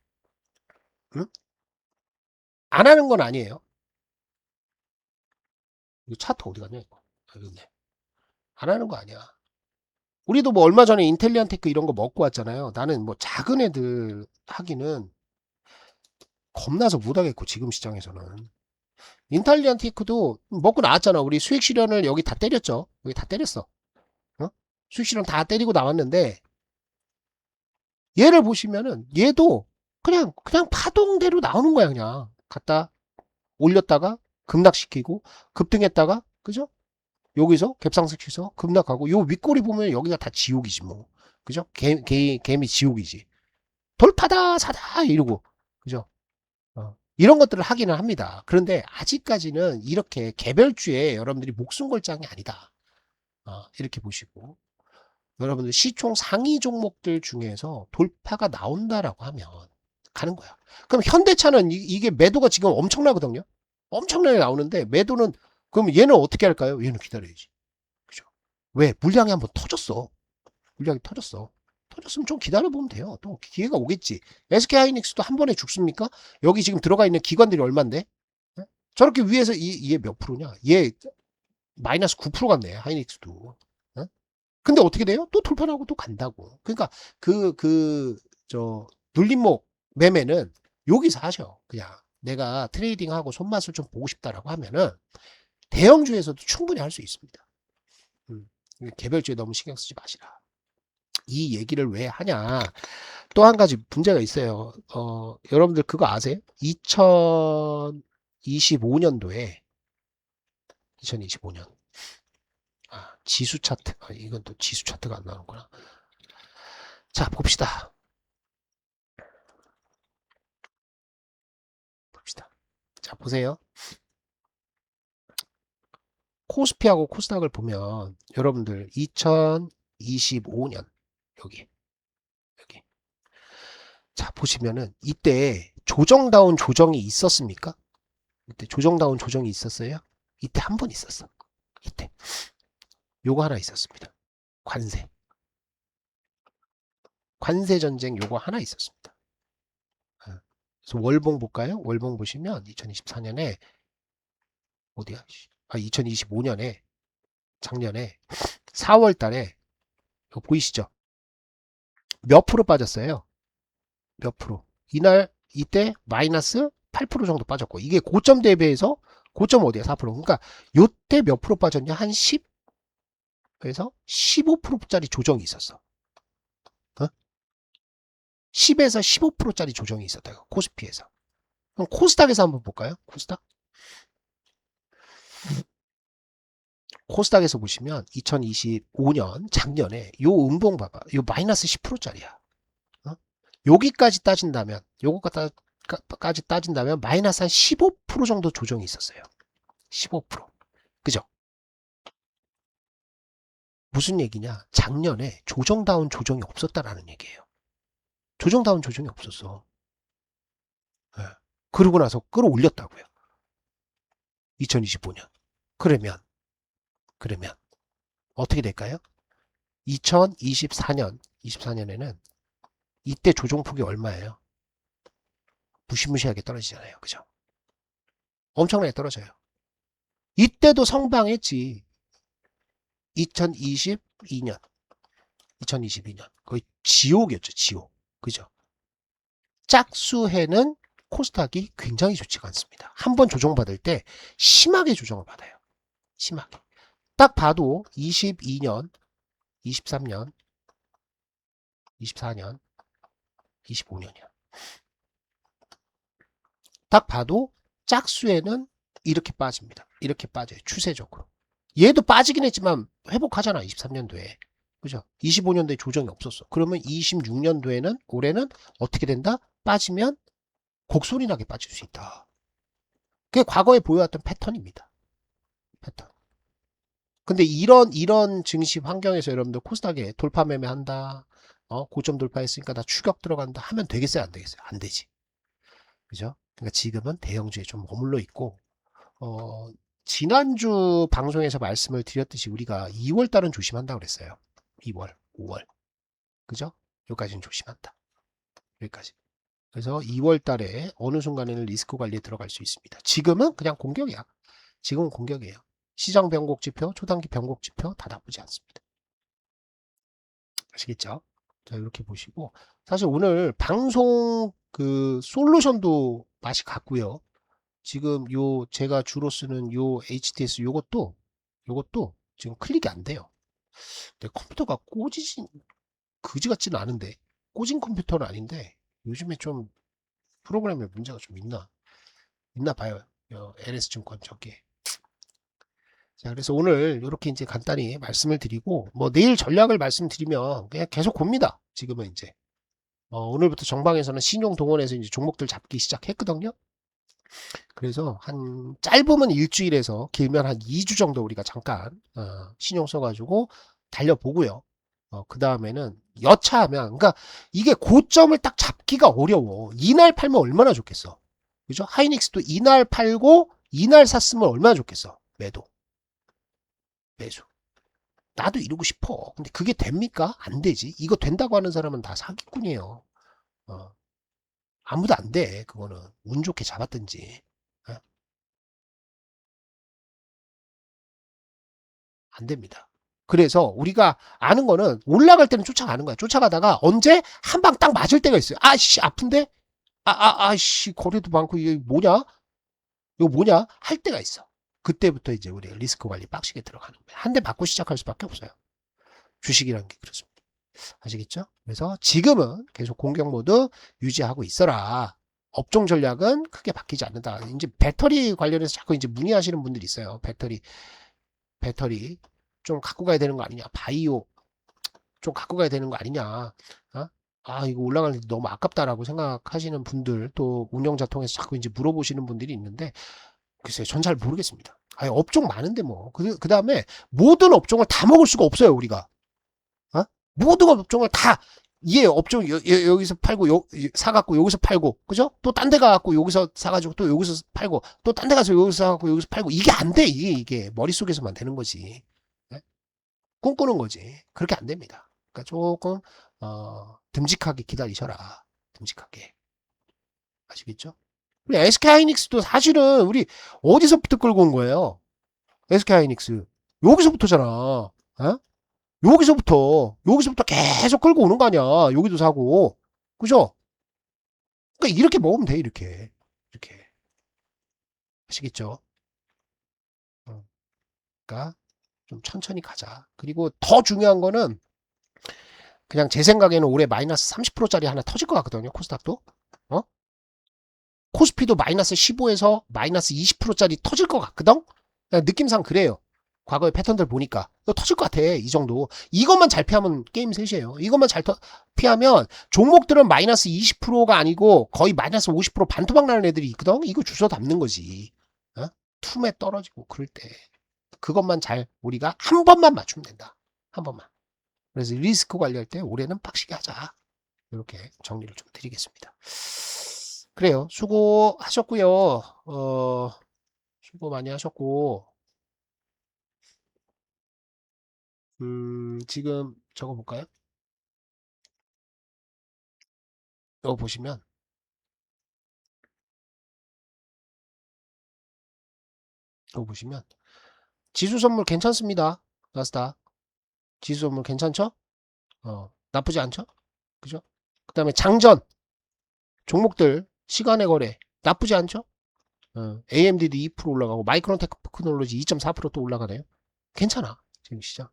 응? 안 하는 건 아니에요. 이 차트 어디 갔냐, 이거. 여기 있네. 안 하는 거 아니야. 우리도 뭐 얼마 전에 인텔리안 테크 이런 거 먹고 왔잖아요. 나는 뭐 작은 애들 하기는 겁나서 못 하겠고, 지금 시장에서는. 인텔리안 테크도 먹고 나왔잖아. 우리 수익 실현을 여기 다 때렸죠. 여기 다 때렸어. 수익 실현 다 때리고 나왔는데, 얘를 보시면은, 얘도 그냥 파동대로 나오는 거야, 그냥. 갖다 올렸다가 급락시키고, 급등했다가, 그죠? 여기서 갭상승해서 급락하고, 요 윗꼬리 보면 여기가 다 지옥이지, 뭐. 그죠? 개미 지옥이지. 돌파다, 사다, 이러고. 그죠? 이런 것들을 하기는 합니다. 그런데 아직까지는 이렇게 개별주에 여러분들이 목숨 걸 장이 아니다. 이렇게 보시고. 여러분들 시총 상위 종목들 중에서 돌파가 나온다라고 하면 가는 거야. 그럼 현대차는 이게 매도가 지금 엄청나거든요. 엄청나게 나오는데 매도는 그럼 얘는 어떻게 할까요? 얘는 기다려야지. 그죠? 왜? 물량이 한번 터졌어. 물량이 터졌어. 터졌으면 좀 기다려보면 돼요. 또 기회가 오겠지. SK하이닉스도 한 번에 죽습니까? 여기 지금 들어가 있는 기관들이 얼만데? 저렇게 위에서 얘 몇 프로냐? 얘 마이너스 9% 갔네. 하이닉스도. 근데 어떻게 돼요? 또 돌파하고 또 간다고. 그러니까 눌림목 매매는 여기서 하셔. 그냥 내가 트레이딩하고 손맛을 좀 보고 싶다라고 하면은 대형주에서도 충분히 할 수 있습니다. 개별주에 너무 신경 쓰지 마시라. 이 얘기를 왜 하냐. 또 한 가지 문제가 있어요. 여러분들 그거 아세요? 2025년도에 2025년 지수 차트. 이건 또 지수 차트가 안 나오는구나. 자, 봅시다. 자, 보세요. 코스피하고 코스닥을 보면 여러분들 2025년 여기 자 보시면은 이때 조정다운 조정이 있었습니까? 이때 조정다운 조정이 있었어요? 이때 한 번 있었어. 이때 요거 하나 있었습니다. 관세 전쟁 요거 하나 있었습니다. 그래서 월봉 볼까요? 월봉 보시면 2024년에 어디야? 2025년에 작년에 4월 달에 이거 보이시죠? 몇 프로 빠졌어요? 몇 프로? 이때 마이너스 8% 정도 빠졌고 이게 고점 대비해서 고점 어디야? 4%. 그러니까 요때 몇 프로 빠졌냐? 한 10에서 15%짜리 조정이 있었어. 어? 10에서 15%짜리 조정이 있었다. 코스피에서. 그럼 코스닥에서 한번 볼까요? 코스닥에서 보시면 2025년 작년에 요 음봉 봐봐. 요 마이너스 10%짜리야. 어? 여기까지 따진다면 요거까지 따진다면 마이너스 한 15% 정도 조정이 있었어요. 15%. 그죠? 무슨 얘기냐? 작년에 조정다운 조정이 없었다라는 얘기예요. 조정다운 조정이 없었어. 예. 그러고 나서 끌어올렸다고요. 2025년. 그러면 어떻게 될까요? 24년에는 이때 조정폭이 얼마예요? 무시무시하게 떨어지잖아요. 그죠? 엄청나게 떨어져요. 이때도 성방했지. 2022년. 2022년. 거의 지옥이었죠. 지옥. 그죠? 짝수해는 코스닥이 굉장히 좋지가 않습니다. 한번 조정받을 때 심하게 조정을 받아요. 심하게. 딱 봐도 22년, 23년, 24년, 25년이야. 딱 봐도 짝수에는 이렇게 빠집니다. 이렇게 빠져요. 추세적으로. 얘도 빠지긴 했지만 회복하잖아. 23년도에. 그죠? 25년도에 조정이 없었어. 그러면 26년도에는 올해는 어떻게 된다? 빠지면 곡소리 나게 빠질 수 있다. 그게 과거에 보여왔던 패턴입니다. 패턴. 근데 이런 증시 환경에서 여러분들 코스닥에 돌파 매매한다. 고점 돌파했으니까 나 추격 들어간다 하면 되겠어요? 안 되겠어요? 안 되지. 그죠? 그러니까 지금은 대형주에 좀 머물러 있고, 어, 지난주 방송에서 말씀을 드렸듯이 우리가 2월 달은 조심한다 그랬어요. 2월, 5월. 그죠? 여기까지는 조심한다. 여기까지. 그래서 2월 달에 어느 순간에는 리스크 관리에 들어갈 수 있습니다. 지금은 그냥 공격이야. 지금은 공격이에요. 시장 변곡 지표, 초단기 변곡 지표 다 나쁘지 않습니다. 아시겠죠? 자, 이렇게 보시고. 사실 오늘 방송 그 솔루션도 맛이 같고요. 지금 제가 주로 쓰는 HTS 요것도 지금 클릭이 안 돼요. 내 컴퓨터가 꼬지진 그지 같지는 않은데 꼬진 컴퓨터는 아닌데 요즘에 좀 프로그램에 문제가 좀 있나 봐요. LS증권 저게. 자, 그래서 오늘 이렇게 이제 간단히 말씀을 드리고 뭐 내일 전략을 말씀드리면 그냥 계속 봅니다. 지금은 이제 오늘부터 정방에서는 신용 동원해서 이제 종목들 잡기 시작했거든요. 그래서 한 짧으면 일주일에서 길면 한 2주 정도 우리가 잠깐 신용 써가지고 달려보고요. 그 다음에는 여차하면 그러니까 이게 고점을 딱 잡기가 어려워. 이날 팔면 얼마나 좋겠어. 그죠? 하이닉스도 이날 팔고 이날 샀으면 얼마나 좋겠어. 매수. 나도 이러고 싶어. 근데 그게 됩니까? 안 되지. 이거 된다고 하는 사람은 다 사기꾼이에요. 어, 아무도 안 돼. 그거는 운 좋게 잡았든지. 어? 안 됩니다. 그래서 우리가 아는 거는 올라갈 때는 쫓아가는 거야. 쫓아가다가 언제 한 방 딱 맞을 때가 있어요. 아씨 아픈데? 아씨 거리도 많고 이게 뭐냐? 이거 뭐냐? 할 때가 있어. 그때부터 이제 우리 리스크 관리 빡시게 들어가는 거야. 한 대 맞고 시작할 수밖에 없어요. 주식이라는 게 그렇습니다. 아시겠죠? 그래서 지금은 계속 공격 모드 유지하고 있어라. 업종 전략은 크게 바뀌지 않는다. 이제 배터리 관련해서 자꾸 이제 문의하시는 분들이 있어요. 배터리 좀 갖고 가야 되는 거 아니냐? 바이오 좀 갖고 가야 되는 거 아니냐? 어? 이거 올라가는데 너무 아깝다라고 생각하시는 분들 또 운영자 통해서 자꾸 이제 물어보시는 분들이 있는데 글쎄요, 전 잘 모르겠습니다. 업종 많은데 뭐. 그 다음에 모든 업종을 다 먹을 수가 없어요, 우리가. 어? 모든 업종을 다 이게 업종 여기서 팔고 사갖고 여기서 팔고 그죠? 또 딴 데 가갖고 여기서 사가지고 또 여기서 팔고 또 딴 데 가서 여기서 사갖고 여기서 팔고 이게 안 돼. 이게 머릿속에서만 되는 거지. 네? 꿈꾸는 거지. 그렇게 안 됩니다. 그러니까 조금 듬직하게 기다리셔라. 듬직하게. 아시겠죠? 우리 SK하이닉스도 사실은 우리 어디서부터 끌고 온 거예요? SK하이닉스. 여기서부터잖아. 어? 여기서부터 계속 끌고 오는 거 아니야. 여기도 사고. 그죠? 그러니까 이렇게 먹으면 돼, 이렇게. 이렇게. 아시겠죠? 어, 그러니까 좀 천천히 가자. 그리고 더 중요한 거는 그냥 제 생각에는 올해 마이너스 30%짜리 하나 터질 것 같거든요. 코스닥도. 어? 코스피도 마이너스 15에서 마이너스 20%짜리 터질 것 같거든? 그냥 느낌상 그래요. 과거의 패턴들 보니까. 이거 터질 것 같아. 이 정도. 이것만 잘 피하면 게임 셋이에요. 이것만 잘 피하면 종목들은 마이너스 20%가 아니고 거의 마이너스 50% 반토막 나는 애들이 있거든? 이거 주워 담는 거지. 어? 툼에 떨어지고 그럴 때. 그것만 잘 우리가 한 번만 맞추면 된다. 한 번만. 그래서 리스크 관리할 때 올해는 빡시게 하자. 이렇게 정리를 좀 드리겠습니다. 그래요. 수고하셨고요. 수고 많이 하셨고, 지금 저거 볼까요? 이거 보시면, 이거 보시면, 지수 선물 괜찮습니다. 나스닥. 지수 선물 괜찮죠? 나쁘지 않죠? 그죠? 그 다음에 장전, 종목들, 시간의 거래, 나쁘지 않죠? AMD도 2% 올라가고, 마이크론 테크놀로지 2.4%또 올라가네요. 괜찮아. 지금 시장.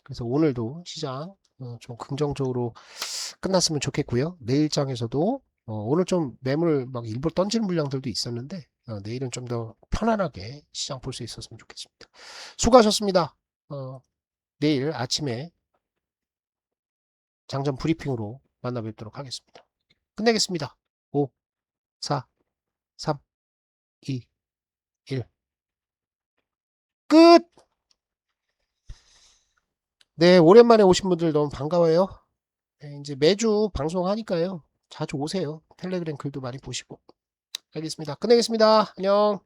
그래서 오늘도 시장 좀 긍정적으로 끝났으면 좋겠고요. 내일장에서도 오늘 좀 매물 막 일부러 던지는 물량들도 있었는데 내일은 좀 더 편안하게 시장 볼 수 있었으면 좋겠습니다. 수고하셨습니다. 내일 아침에 장전 브리핑으로 만나 뵙도록 하겠습니다. 끝내겠습니다. 5, 4, 3, 2, 1. 끝! 네, 오랜만에 오신 분들 너무 반가워요. 네, 이제 매주 방송하니까요. 자주 오세요. 텔레그램 글도 많이 보시고. 알겠습니다. 끝내겠습니다. 안녕.